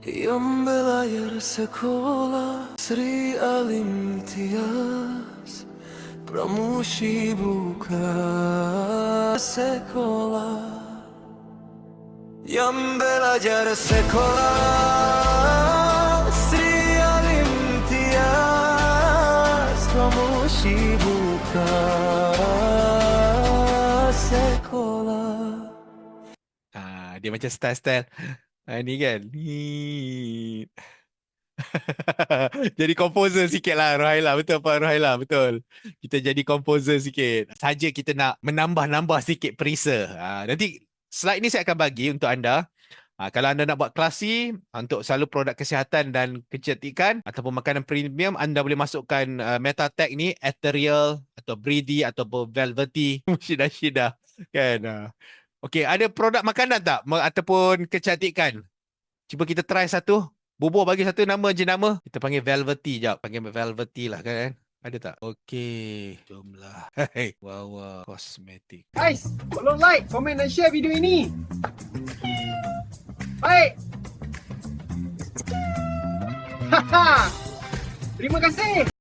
Yang belayar sekolah Sri Alimtias Pramushi buka sekolah Yang belajar sekolah Sri Alimtias Pramushi buka sekolah. Dia macam style-style. Ni kan. Ni. Jadi composer sikit lah Rohaila. Betul apa Rohaila? Betul. Kita jadi composer sikit. Saja kita nak menambah-nambah sikit perisa. Nanti slide ni saya akan bagi untuk anda. Kalau anda nak buat klasi untuk selalu produk kesihatan dan kecantikan ataupun makanan premium, anda boleh masukkan meta tag ni ethereal atau breathy ataupun velvety. Syida-syida. Kan? Okey, ada produk makanan tak? Ataupun kecantikan? Cuba kita try satu. Bubuh bagi satu nama jenama. Kita panggil velvety jap. Panggil velvety lah kan? Ada tak? Okey. Jomlah. Hey. Wow. Kosmetik. Guys, tolong like, komen dan share video ini. Baik. Haha. Terima kasih.